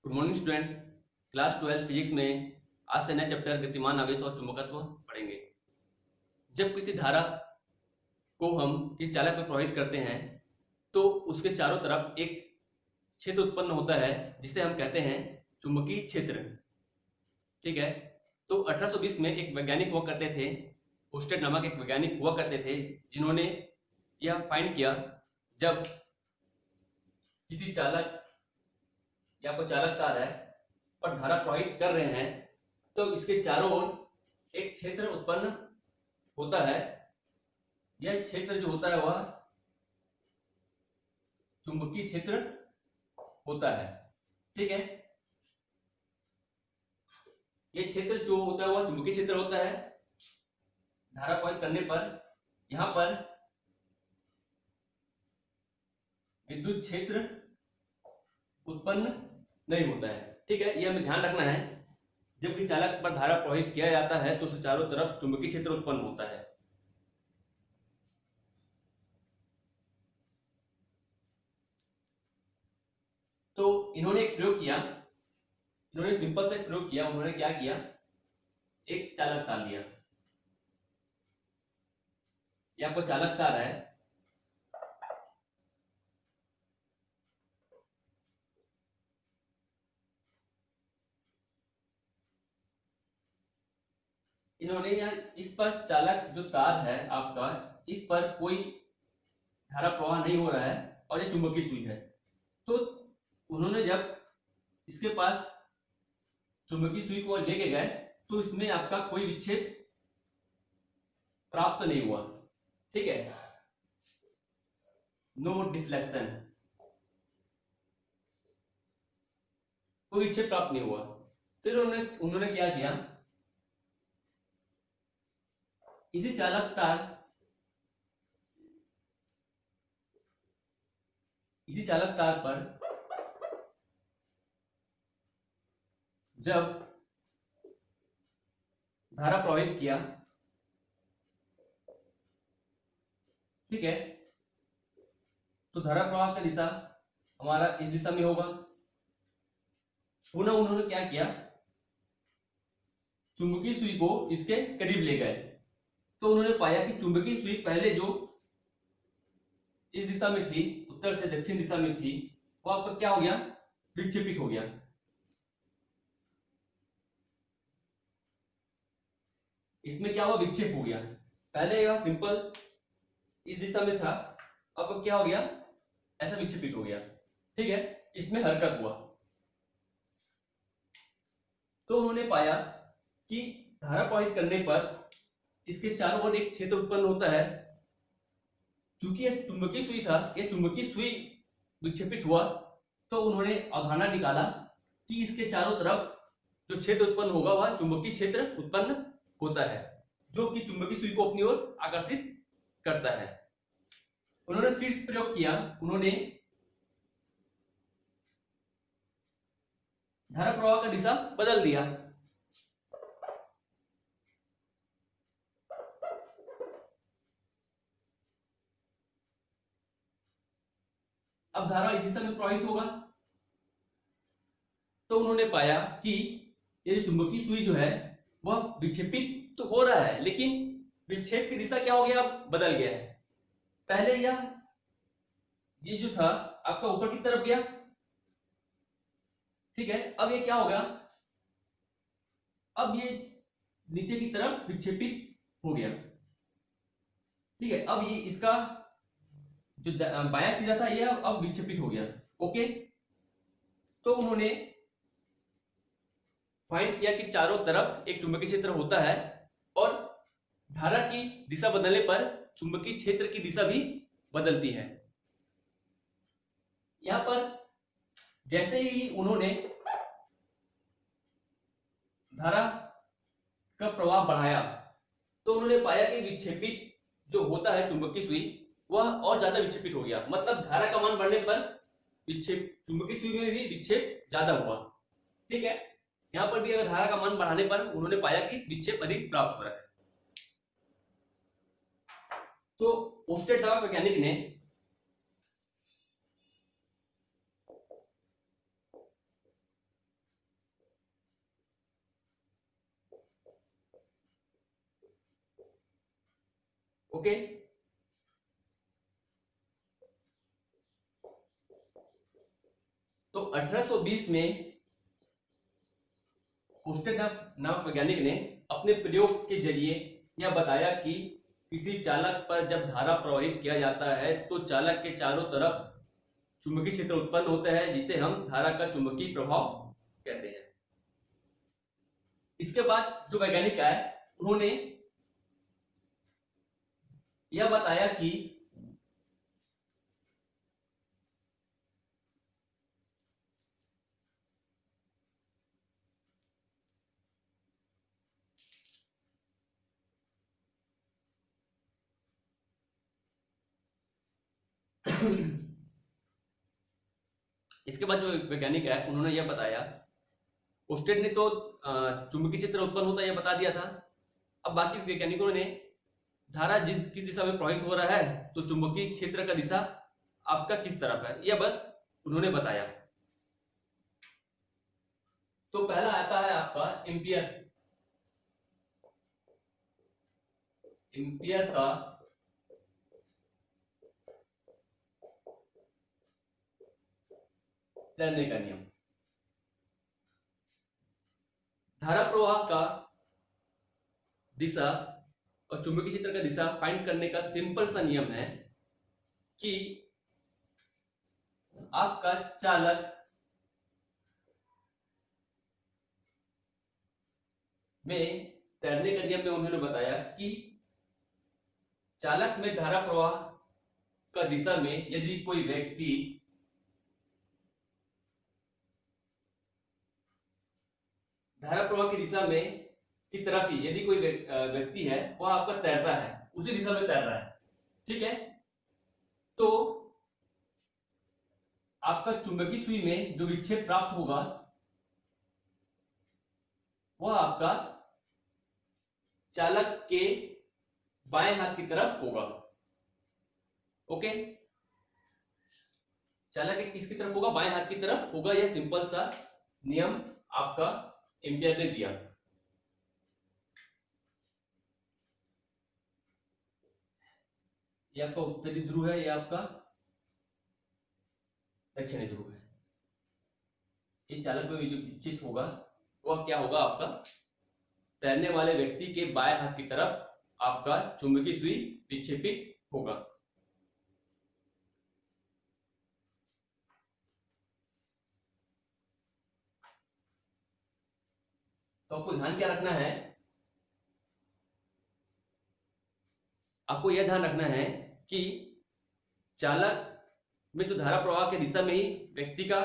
Good morning student. Class 12 physics में आज से नया चैप्टर गतिमान आवेश और चुंबकत्व पढ़ेंगे। जब किसी धारा को हम किसी चालक में प्रवाहित करते हैं तो उसके चारों तरफ एक क्षेत्र उत्पन्न होता है जिसे हम कहते हैं चुंबकीय क्षेत्र। ठीक है, तो 1820 में एक वैज्ञानिक हुआ करते थे, ओस्टेड नामक एक वैज्ञानिक हुआ करते थे, जिन्होंने यह फाइंड किया जब किसी चालक या कोई चालक तार है पर धारा प्रवाहित कर रहे हैं तो इसके चारों ओर एक क्षेत्र उत्पन्न होता है। यह क्षेत्र जो होता है वह चुंबकीय क्षेत्र होता है। ठीक है, यह क्षेत्र जो होता है वह चुंबकीय क्षेत्र होता है। धारा प्रवाहित करने पर यहां पर विद्युत क्षेत्र उत्पन्न नहीं होता है। ठीक है, यह हमें ध्यान रखना है। जब किसी चालक पर धारा प्रवाहित किया जाता है तो उसके चारों तरफ चुंबकीय क्षेत्र उत्पन्न होता है। तो इन्होंने एक प्रयोग किया, इन्होंने सिंपल से प्रयोग किया। उन्होंने क्या किया, एक चालक तार लिया, यह आपको चालक तार है। इन्होंने यह इस पर चालक जो तार है आपका, इस पर कोई धारा प्रवाह नहीं हो रहा है और ये चुंबकीय सुई है। तो उन्होंने जब इसके पास चुंबकीय सुई को लेके गए तो इसमें आपका कोई विक्षेप प्राप्त नहीं हुआ। ठीक है, नो डिफ्लेक्शन, कोई विक्षेप प्राप्त नहीं हुआ। फिर उन्होंने क्या किया, इसी चालक तार पर जब धारा प्रवाहित किया, ठीक है, तो धारा प्रवाह का दिशा हमारा इस दिशा में होगा। पुनः उन्होंने क्या किया, चुंबकीय सुई को इसके करीब ले गए तो उन्होंने पाया कि चुंबकीय सुई पहले जो इस दिशा में थी, उत्तर से दक्षिण दिशा में थी, वो आपका क्या हो गया, विक्षेपित हो गया। इसमें क्या हुआ, विक्षेप हो गया। पहले यह सिंपल इस दिशा में था, अब क्या हो गया, ऐसा विक्षेपित हो गया। ठीक है, इसमें हरकत हुआ। तो उन्होंने पाया कि धारा प्रवाहित करने पर इसके चारों ओर एक क्षेत्र उत्पन्न होता है। चूंकि यह चुंबकीय सुई था, यह चुंबकीय सुई विक्षेपित हुआ तो उन्होंने अवधारणा निकाला कि इसके चारों तरफ जो क्षेत्र उत्पन्न होगा वह चुंबकीय क्षेत्र उत्पन्न होता है, जो कि चुंबकीय सुई को अपनी ओर आकर्षित करता है। उन्होंने फिर प्रयोग किया, उन्होंने धारा प्रवाह का दिशा बदल दिया। अब धारा इस दिशा में प्रवाहित होगा तो उन्होंने पाया कि ये चुंबकीय सुई जो है वह विक्षेपित तो हो रहा है, लेकिन विक्षेप की दिशा क्या हो गया, अब बदल गया है। पहले ये जो था आपका ऊपर की तरफ गया, ठीक है, अब ये क्या होगा, अब ये नीचे की तरफ विक्षेपित हो गया। ठीक है, अब ये इसका जो बायां सिरा था ये अब विक्षेपित हो गया। ओके, तो उन्होंने फाइंड किया कि चारों तरफ एक चुंबकीय क्षेत्र होता है और धारा की दिशा बदलने पर चुंबकीय क्षेत्र की दिशा भी बदलती है। यहां पर जैसे ही उन्होंने धारा का प्रवाह बढ़ाया तो उन्होंने पाया कि विक्षेपित जो होता है चुंबकीय सुई वह और ज्यादा विक्षेपित हो गया। मतलब धारा का मान बढ़ने पर विक्षेप चुंबकीय सुई में भी विक्षेप ज्यादा हुआ। ठीक है, यहां पर भी अगर धारा का मान बढ़ाने पर उन्होंने पाया कि विक्षेप अधिक प्राप्त हो रहा है। तो ओस्टेड नामक वैज्ञानिक ने ओके। तो 1820 में ओस्टेडॉफ नामक वैज्ञानिक ने अपने प्रयोग के जरिए यह बताया कि किसी चालक पर जब धारा प्रवाहित किया जाता है तो चालक के चारों तरफ चुंबकीय क्षेत्र उत्पन्न होता है, जिसे हम धारा का चुंबकीय प्रभाव कहते हैं। इसके बाद जो वैज्ञानिक आए उन्होंने यह बताया कि इसके बाद जो वैज्ञानिक है उन्होंने यह बताया, ओस्टेड ने तो चुंबकीय क्षेत्र उत्पन्न होता है यह बता दिया था। अब बाकी वैज्ञानिकों ने धारा किस दिशा में प्रवाहित हो रहा है तो चुंबकीय क्षेत्र का दिशा आपका किस तरफ है, यह बस उन्होंने बताया। तो पहला आता है आपका एम्पियर। एम्पियर का तैरने का नियम। धारा प्रवाह का दिशा और चुंबकीय क्षेत्र का दिशा फाइंड करने का सिंपल सा नियम है कि आपका चालक में तैरने का नियम में उन्होंने बताया कि चालक में धारा प्रवाह का दिशा में यदि कोई व्यक्ति धारा प्रवाह की दिशा में की तरफ ही यदि कोई व्यक्ति है वह आपका तैरता है, उसी दिशा में तैर रहा है, ठीक है, तो आपका चुंबकीय सुई में जो विक्षेप प्राप्त होगा वह आपका चालक के बाएं हाथ की तरफ होगा। ओके, चालक के किसकी तरफ होगा? बाएं हाथ की तरफ होगा। यह सिंपल सा नियम आपका एम्पियर ने दिया। ये आपका उत्तरी ध्रुव है, ये आपका दक्षिणी ध्रुव है। ये चालक में जो विक्षेप होगा वह क्या होगा? आपका तैरने वाले व्यक्ति के बाएं हाथ की तरफ आपका चुंबकीय सुई विक्षेपित होगा। तो आपको ध्यान क्या रखना है? आपको यह ध्यान रखना है कि चालक में जो धारा प्रवाह की दिशा में ही व्यक्ति का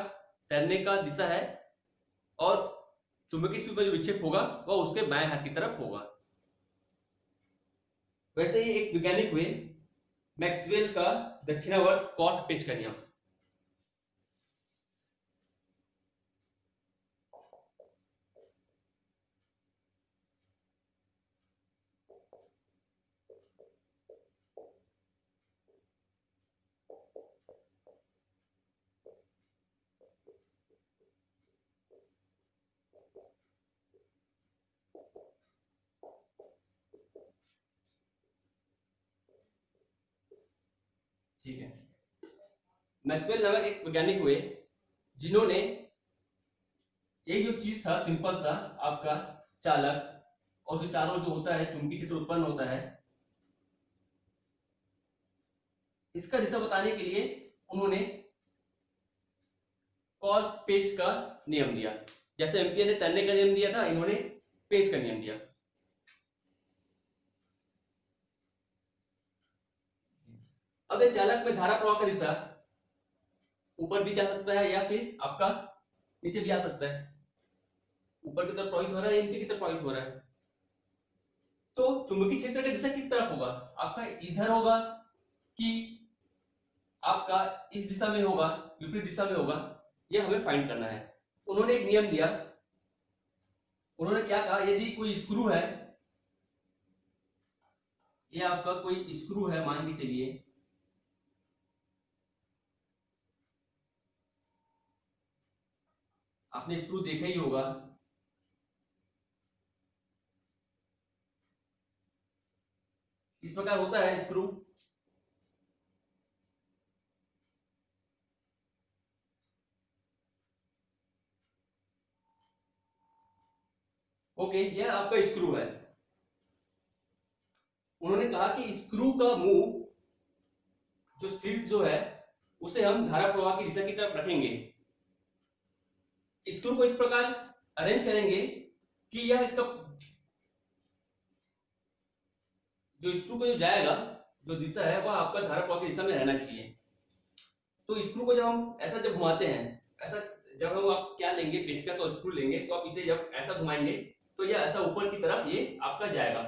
तैरने का दिशा है और चुंबकीय सुई पर जो विक्षेप होगा वह उसके बाएं हाथ की तरफ होगा। वैसे ही एक वैज्ञानिक हुए मैक्सवेल का दक्षिणावर्त कॉट पेच का नियम। ठीक है, मैक्सवेल नामक एक वैज्ञानिक हुए जिन्होंने एक जो चीज था सिंपल सा आपका चालक और जो चारों जो होता है चुंबकीय क्षेत्र उत्पन्न होता है, इसका दिशा बताने के लिए उन्होंने कॉट पेच का नियम दिया। जैसे एम्पियर ने तैरने का नियम दिया था, इन्होंने पेच का नियम दिया। अब एक चालक में धारा प्रवाह का दिशा ऊपर भी जा सकता है या फिर आपका नीचे भी आ सकता है। ऊपर की तरफ प्रवाहित हो रहा है या नीचे की तरफ प्रवाहित हो रहा है। तो चुंबकीय क्षेत्र का दिशा किस तरफ होगा? आपका इधर होगा कि आपका इस दिशा में होगा, विपरीत दिशा में होगा, यह हमें फाइंड करना है। उन्होंने एक नियम दिया। उन्होंने क्या कहा? यदि कोई स्क्रू है, ये आपका कोई स्क्रू है मान के चलिए, आपने स्क्रू देखा ही होगा। इस प्रकार होता है स्क्रू। ओके, यह आपका स्क्रू है। उन्होंने कहा कि स्क्रू का मुंह जो शीर्ष जो है उसे हम धारा प्रवाह की दिशा की तरफ रखेंगे। स्क्रू को इस प्रकार अरेंज करेंगे कि यह इसका जो स्क्रू को जो जाएगा जो दिशा है वह आपका धारा प्रवाह की दिशा में रहना चाहिए। तो स्क्रू को जब हम ऐसा जब घुमाते हैं, ऐसा जब हम आप क्या लेंगे, पेचकस और स्क्रू लेंगे, तो आप इसे जब ऐसा घुमाएंगे तो यह ऐसा ऊपर की तरफ ये आपका जाएगा।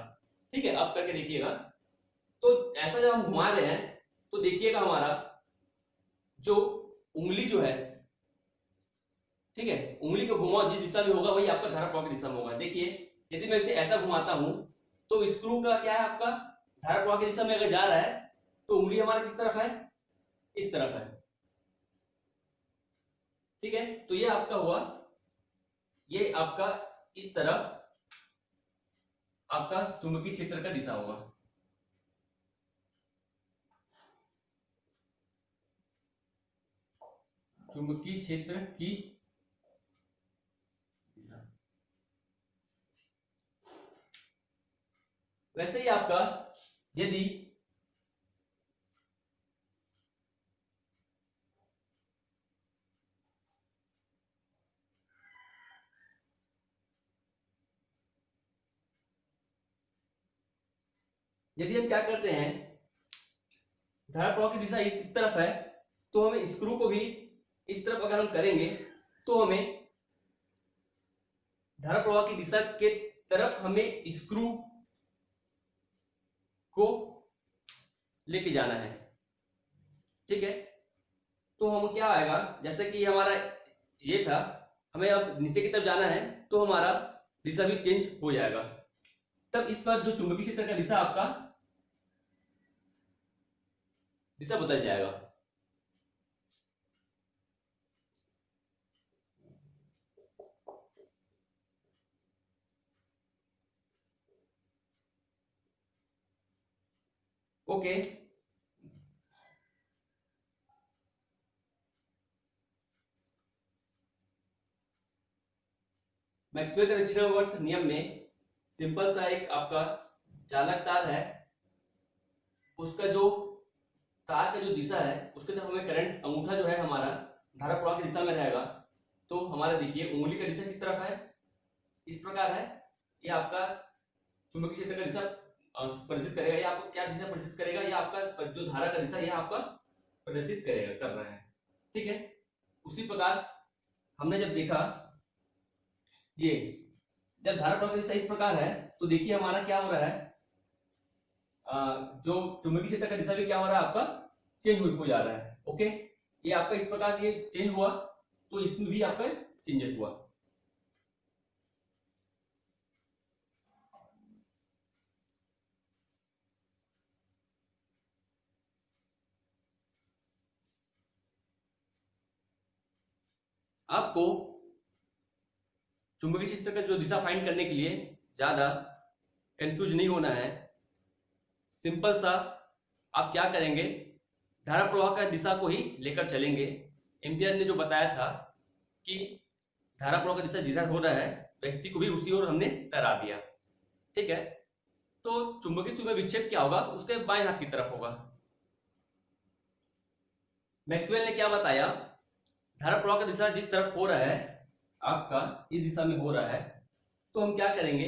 ठीक है, आप करके देखिएगा। तो ऐसा जब हम घुमा रहे हैं तो देखिएगा हमारा जो उंगली जो है, ठीक है, उंगली को घुमाओ जिस दिशा में होगा वही आपका धारा प्रवाह की दिशा में होगा। देखिए यदि मैं इसे ऐसा घुमाता हूं तो स्क्रू का क्या है, आपका धारा प्रवाह की दिशा में अगर जा रहा है तो उंगली हमारा किस तरफ है, इस तरफ है। ठीक है, तो ये आपका हुआ, ये आपका इस तरफ आपका चुंबकीय क्षेत्र का दिशा होगा। चुंबकीय क्षेत्र की दिशा। वैसे ही आपका यदि हम क्या करते हैं, धारा प्रवाह की दिशा इस तरफ है, तो हमें स्क्रू को भी इस तरफ अगर हम करेंगे तो हमें धारा प्रवाह की दिशा के तरफ हमें स्क्रू को लेके जाना है। ठीक है, तो हम क्या आएगा, जैसे कि हमारा ये था, हमें अब नीचे की तरफ जाना है तो हमारा दिशा भी चेंज हो जाएगा। तब इस पर जो चुंबकीय क्षेत्र का दिशा आपका दिशा बदल जाएगा। ओके, मैक्सवेल का दक्षिणावर्त नियम में सिंपल सा एक आपका चालक तार है, उसका जो तार का जो दिशा है उसके तरफ हमें करंट, अंगूठा जो है हमारा धारा प्रवाह की दिशा में रहेगा। तो हमारा देखिए उंगली का दिशा किस तरफ है, इस प्रकार है। ये आपका चुंबकीय क्षेत्र का दिशा प्रदर्शित करेगा। ये आपको क्या दिशा प्रदर्शित करेगा, ये आपका जो धारा का दिशा यह आपका प्रदर्शित करेगा, कर रहा है। ठीक है, उसी प्रकार हमने जब देखा ये जब धारा प्रवाह की दिशा इस प्रकार है तो देखिए हमारा क्या हो रहा है, जो चुंबकीय क्षेत्र का दिशा भी क्या हो रहा है, आपका चेंज हो जा रहा है। ओके, ये आपका इस प्रकार ये चेंज हुआ तो इसमें भी आपका चेंजेस हुआ। आपको चुंबकीय क्षेत्र का जो दिशा फाइंड करने के लिए ज्यादा कंफ्यूज नहीं होना है। सिंपल सा आप क्या करेंगे, धारा प्रवाह का दिशा को ही लेकर चलेंगे। एम्पियर ने जो बताया था कि धारा प्रवाह का दिशा जिधर हो रहा है व्यक्ति को भी उसी ओर हमने करा दिया। ठीक है, तो चुंबकीय सुमेय विक्षेप क्या होगा, उसके बाएं हाथ की तरफ होगा। मैक्सवेल ने क्या बताया, धारा प्रवाह का दिशा जिस तरफ हो रहा है आपका इस दिशा में हो रहा है, तो हम क्या करेंगे,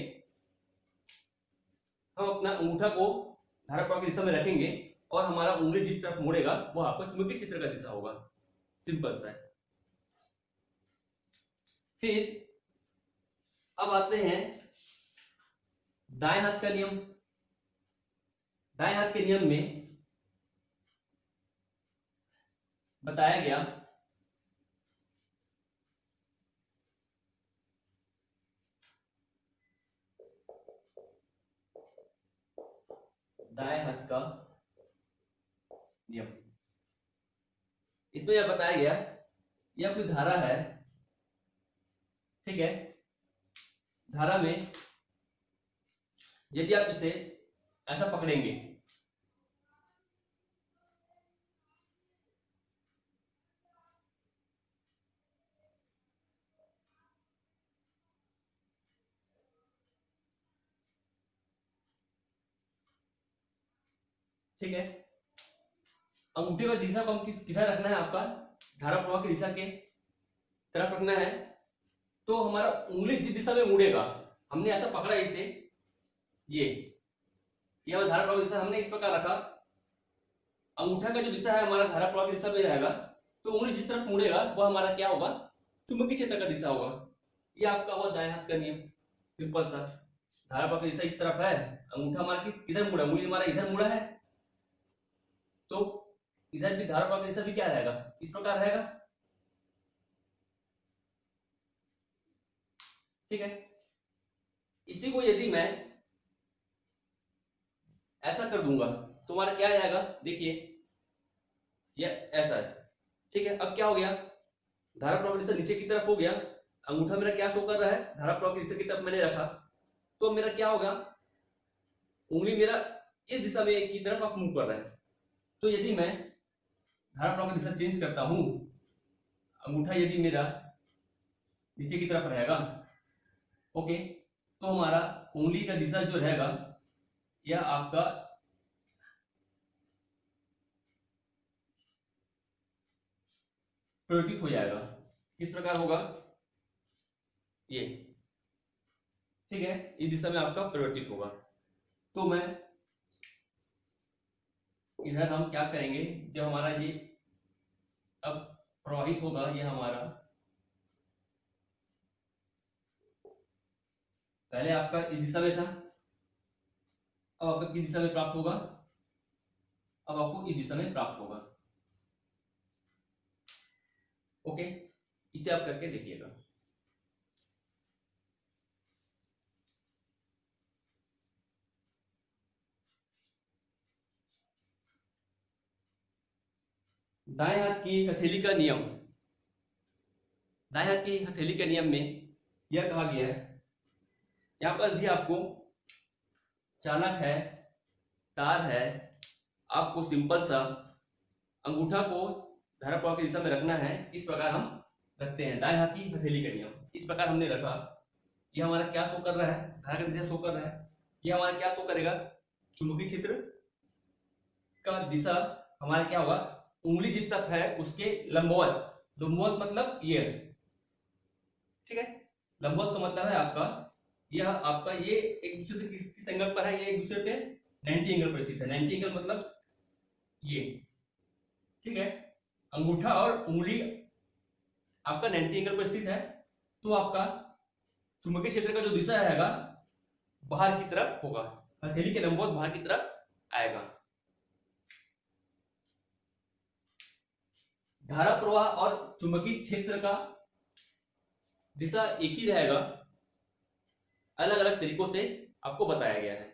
हम अपना अंगूठा को धारा प्रवाह की दिशा में रखेंगे और हमारा उंगली जिस तरफ मुड़ेगा वो आपका चुंबकीय क्षेत्र का दिशा होगा। सिंपल सा है। फिर अब आते हैं दाएं हाथ का नियम। दाएं हाथ के नियम में बताया गया दाएं हाथ का नियम, इसमें यह बताया गया यह कोई धारा है। ठीक है, धारा में यदि आप इसे ऐसा पकड़ेंगे ठीक है। अंगूठे का दिशा को हम किधर रखना है, आपका धारा प्रवाह की दिशा के तरफ रखना है। तो हमारा उंगली जिस दिशा में मुड़ेगा, हमने ऐसा पकड़ा इसे, ये हमारा धारा प्रवाह की दिशा हमने इस प्रकार रखा। अंगूठा का जो दिशा है हमारा धारा प्रवाह की दिशा में रहेगा, तो उंगली जिस तरफ मुड़ेगा वह हमारा क्या होगा, चुंबकीय क्षेत्र का दिशा होगा। ये आपका हुआ दाएं हाथ का नियम, सिंपल सा। धारा प्रवाह की दिशा इस तरफ है, अंगूठा हमारा किधर मुड़ा, उंगली हमारा इधर मुड़ा है, तो इधर भी धारा प्रवाह की दिशा भी क्या रहेगा, इस प्रकार रहेगा। ठीक है। इसी को यदि मैं ऐसा कर दूंगा तो हमारा क्या आएगा, देखिए ये ऐसा है। ठीक है। अब क्या हो गया, धारा प्रवाह की दिशा नीचे की तरफ हो गया, अंगूठा मेरा क्या शो कर रहा है, धारा प्रवाह की दिशा की तरफ मैंने रखा, तो मेरा क्या होगा, उंगली मेरा इस दिशा में की तरफ आप मूव कर रहा है। तो यदि मैं धारा प्रवाह की दिशा चेंज करता हूं, अंगूठा यदि मेरा नीचे की तरफ रहेगा, ओके, तो हमारा उंगली का दिशा जो रहेगा यह आपका परिवर्तित हो जाएगा। किस प्रकार होगा, ये, ठीक है, इस दिशा में आपका परिवर्तित होगा। तो मैं इधर हम क्या करेंगे, जब हमारा ये अब प्रवाहित होगा, ये हमारा पहले आपका इस दिशा में था, अब आपका किस दिशा में प्राप्त होगा, अब आपको इस दिशा में प्राप्त होगा। ओके, इसे आप करके देखिएगा। दाएं हाथ की हथेली का नियम, दाएं हाथ की हथेली के नियम में यह कहा गया है, यहां पर भी आपको चालक है, तार है, आपको सिंपल सा अंगूठा को धारा प्रवाह की दिशा में रखना है। इस प्रकार हम रखते हैं, दाएं हाथ की हथेली का नियम इस प्रकार हमने रखा। यह हमारा क्या शो कर रहा है, धारा की दिशा शो कर रहा है। यह हमारा क्या शो करेगा, चुंबकीय क्षेत्र का दिशा हमारा क्या होगा, उंगली जिस तरफ है उसके लंबवत, लंबवत मतलब ये, ठीक है, लंबवत का मतलब है आपका, यह आपका ये एक दूसरे से किस एंगल पर है, ये एक दूसरे पे 90 एंगल पर स्थित है। 90 एंगल मतलब ये, ठीक है, अंगूठा और उंगली आपका 90 एंगल पर स्थित है, तो आपका चुंबकीय क्षेत्र का जो दिशा रहेगा बाहर की तरफ होगा, हथेली के लंबवत बाहर की तरफ आएगा। धारा प्रवाह और चुंबकीय क्षेत्र का दिशा एक ही रहेगा, अलग अलग तरीकों से आपको बताया गया है।